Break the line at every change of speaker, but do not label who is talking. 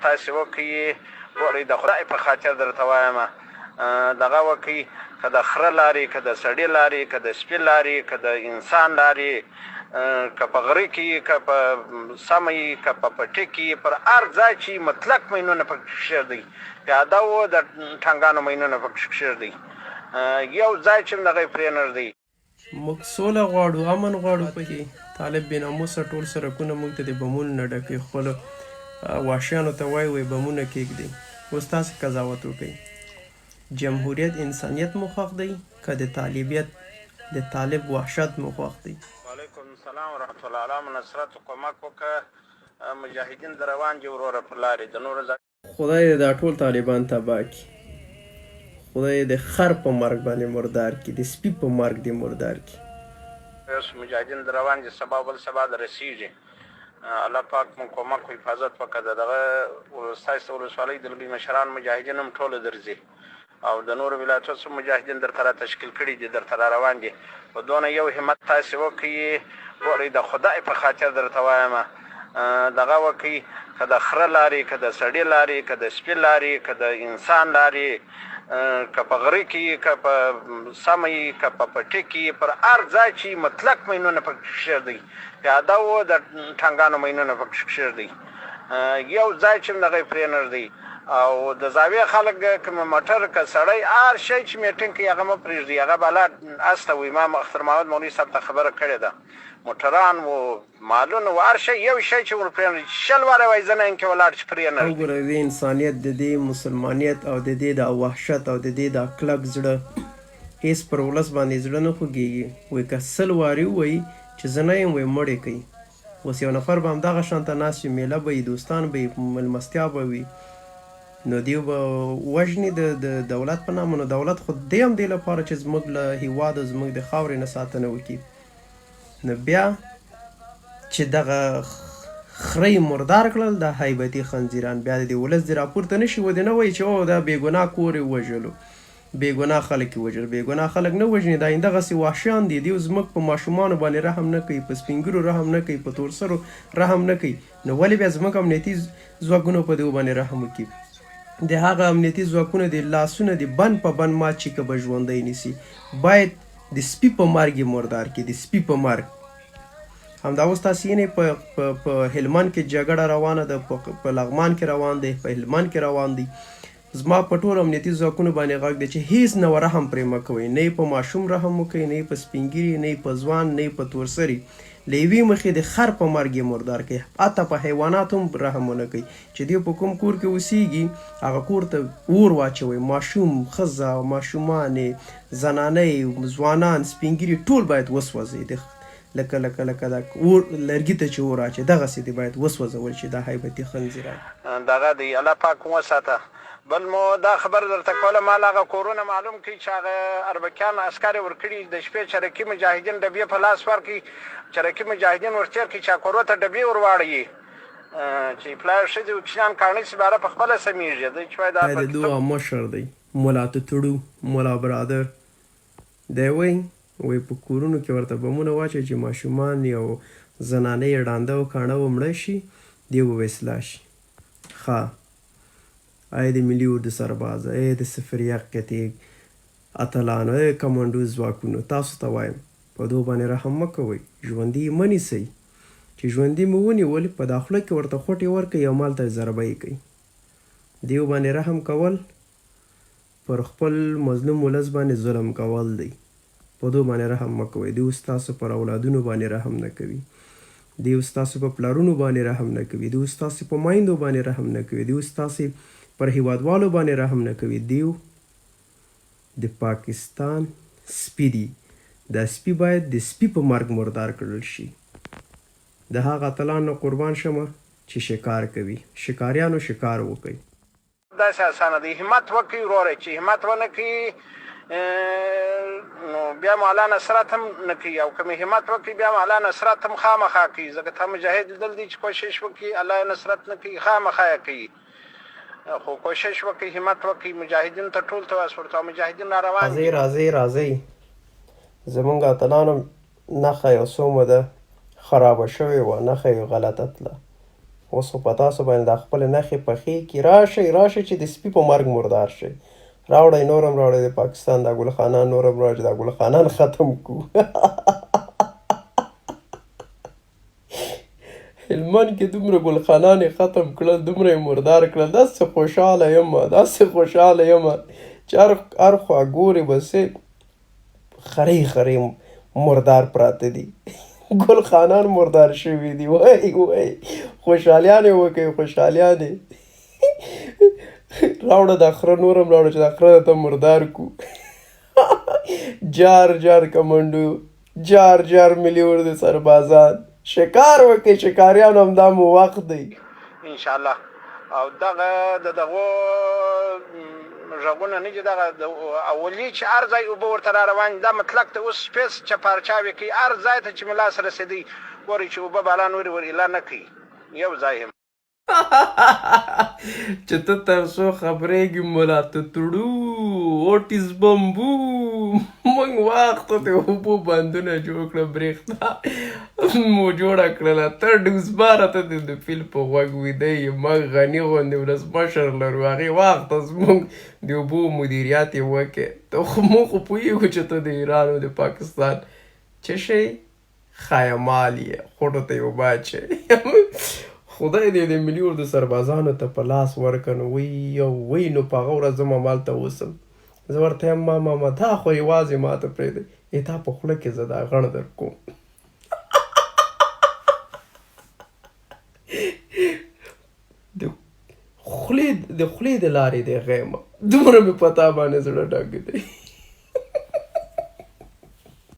تاسې وکړئ ګورئ د خدای په خاطر درته وایم دغه وکړئ که د خره لارې که د سړي لارې که د سپي لارې که د انسان لارې که په غره کې که په سمه یي که په پټي کې پر هر ځای چې مطلق مینونه پکې شیر دی پیاده و د ټنګانو مینونه پکې شیر دی یو ځای چې دغه یې پرې نه دی.
موږ سوله غواړو، امن غواړو. پکې طالب بې ناموسه ټول سړکونه موږ ته د بمونو نه ډکوي، خپلو وحشیانو ته وایي بمونه کېږدئ. اوس تاسې قضاوت وکړئ، جمهوریت انسانیت مو خوښ دی که د طالبیت د طالب وحشت مو خوښ دی؟
وعلیکم السلام ورحمت الله. الله نصرت کومک وکړه، مجاهدین در روان دي وروره پر لارې د نورو
خدای دا ټول طالبان تباه کړي، خدای د خر په مرګ باندې مردار کړي، د سپي په مرګ دې مردار کړي.
اوس مجاهدین در روان دي، سبا بل سبا د رسیږي. الله پاک مو کومک و حفاظت وکړه. دغه ستاسو ولسوالۍ د لوی مشران مجاهدین هم ټوله درځي او د نورو ولایتونو څخه مجاهدین درته را تشکیل کړي دي، درته را روان دي. په دونه یو همت تاسې وکړئ ګورئ د خدای په خاطر درته وایم دغه وکړئ که د خره لارې که د سړي لارې که د سپي لارې که د انسان لارې که په غره کې که په سمه یي که په پټي کې پر هر ځای چې مطلق مینونه پکې شیر دی پیاده و د ټنګانو مینونه پکې شیر دی یو ځای چې دغه یې پرې نه دی. او د زاویې خلک که موټر که سړی هر شی چې میټینګ کوي هغه مه پرېږدي، هغه بالا استه وي. ما اختر محمد مولوي صاحب ته خبره کړې ده، موټران و مالونه و هر شی یو شی چې ور پرېږدي شل واره وایي زه نه یم کې ولاړ چې پرې نه
وګوره د انسانیت د دې مسلمانیت او د دې د وحشت او د دې د کلک زړه هېڅ پر ولس باندې زړه نه خوږېږي. وایي که سل وارې ووایي چې زه نه یم، وایي مړ یې کوي. اوس یو نفر به همدغه شانته ناست وي، میله به وي، دوستان به وي، مېلمستیا به وي، نو دیو به وژني د دولت په نامه. نو دولت خو دی هم دې لپاره چې زموږ له هېواد او زموږ د خاورې نه ساتنه وکړي. نو بیا چې دغه خره یې مردار کړل دا حیبتي خنزیران، بیا د دې ولس دې راپورته نه شي ودې نه وایي چې او دا بېګناه کور یې وژلو، بېګناه خلک یې وژل. بېګناه خلک نه وژني، دا همدغسې وحشیان دي. دوی زموږ په ماشومانو باندې رحم نه کوي، په سپین ږیرو رحم نه کوي، په تور سرو رحم نه کوي. نو ولې بیا زموږ امنیتي ځواکونو په دوی باندې رحم وکړي؟ د هغه امنیتي ځواکونو د لاسونه د بند په بند مات چې که به ژوندی نیسي، باید د سپي په مرګ یې مردار کړي، د سپي په مرګ. همدا اوس تاسې یې په هلمند کې جګړه روانه ده، په لغمان کې روان دی، په هلمند کې روان دی. زما په ټول امنیتي ځواکونو باندې غږ دی چې هیڅ نوه رحم پرې مه کوئ، نه یې په ماشوم رحم وکئ، نه یې په سپین ږیري، نه یې په ځوان، نه یې په تور سري. له یوې مخې د خر په مرګ یې مردار کوي، حتی په حیواناتو هم رحم ونه کوي. چې دوی په کوم کور کې اوسیږي هغه کور ته اور واچوئ، ماشوم، ښځه، ماشومانې، زنانۍ، ځوانان، سپین ږیري ټول باید وسوځي. لکه دا اور لرګي ته چې اور اچوي دغسې دې باید وسوځول شي دا حیبتي خنزیران.
دغه دی الله پاک وساته. بل مو دا خبر درته کوله، مال هغه کورونه معلوم کړي چې هغه اربکیان عسکر یې ورکړي، د شپې چرکي مجاهدین ډبې په لاس ورکړي، چرکي مجاهدین ورتېر کړي چې کورو ته ډبې ور واړوي چې پلار ښځې او کشران کاڼي سپاره په خپله سمیږي. دوی چې وایي دا
د دوه مشر دی ملا تتړو، ملا برادر دی وایي په کورونو کې ورته بمونه واچوي چې ماشومان او زنانې یې ړانده او کاڼه ومړه شي، دی به ویسلا شي. ښه ای د ملي اردو سربازه، ای د صفریق قطعې اتلانو، ای کمانډو ځواکونو، تاسو ته وایم په دو باندې رحم مه کوئ، ژوندي یې مه نیسئ. چې ژوندي مو ونیول په دا خوله کې ورته خوټې ورکوئ او مال ته ضربه یې کوئ. دیو باندې رحم کول پر خپل مظلوم ولس باندې ظلم کول دی. په دو باندې رحم مه کوئ. دوی ستاسو پر اولادونو باندې رحم نه کوي، دوی ستاسو په پلارونو باندې رحم نه کوي، دوی ستاسو په میندو باندې رحم نه کوي، دوی ستاسو پر هیوادوالو باندې رحم نه کوي. دیو د پاکستان سپي دي، دا سپي باید د سپي په مرګ مردار کړل شي. د هغه اتلانو قربان شمه چې شکار کوي، شکاریانو شکار وکړي.
داسې اسانه دی، همت وکړئ وروره. چې همت ونه کړي نو بیا مو الله نصرت هم نه کوي، او که مې همت وکړي بیا مو الله نصرت هم خامخا کوي. ځکه تا مجاهد لیدل دي چې کوشش وکړي الله نصرت نه کوي، خامخا یې کوي. خو کوشش وکړئ، همت وکړئ، مجاهدین ته ټول ته وسپارو او مجاهدین را روان دي.
راځئ زمونږ اتلانو نښه یو څه موده خرابه شوې وه، نښه یې غلطه تله. اوس خو په تاسو باندې دا خپلې نښې پخې کړي. راشئ چې د سپي په مرګ مردار شئ. راوړئ نورم راوړئ د پاکستان دا ګلخانان نورم راوړئ چې دا ګلخانان ختم کړو. هلمند کې دومره ګلخانان یې ختم کړل، دومره یې مردار کړل. داسې خوشحاله یم چې هر خوا ګورې بسې خرې مردار پراته دي. ګلخانان مردار شوي دي. وای خوشحالیانې وکئ خوشحالیانې. راوړه دا خره نورم راوړه چې دا خره ته مردار کو. جار کمنډو جار ملي ورده سربازان شکار وکړي. شکاریانو همدا مو وخت دی
انشاءالله. او دغه دغه غږونه نه دي دغه اولي چې هر ځای اوبه ورته را روان دا مطلق ته اوس سپیس چپارچاوې کوي. هر ځای ته چې مې لاس رسېدی ګورئ چې اوبه بالا نورې ور اعلان نه کوي. یو ځای هم
چې ته تر څو خبرېږي ملا ته تړو اوټیس بمبو. موږ وخت ته اوبو بندونه جوړ کړه، برېښنا مو جوړه کړله. ته ډوزباره ته د فیل په غوږ ویده یې. موږ غني غوندې ولسمشر لرو، هغې وخته زموږ د اوبو مدیریت یې وکړې. ته خو موږ خو پوهېږو چې ته د ایران او د پاکستان څه شی خایمال یې، خوټو ته یې اوبه اچوې. خدای دې د ملي اردو سربازانو ته په لاس ورکړه. وی نو په هغه ورځ زه همالته اوسم. زه ورته یم ماما دا خو یوازې ماته پرېږدئ. تا په خوله کې زه دا غڼ در کوم. د خولې د لارې دی غیمه دومره مې په تا باندې زړه ډک دی.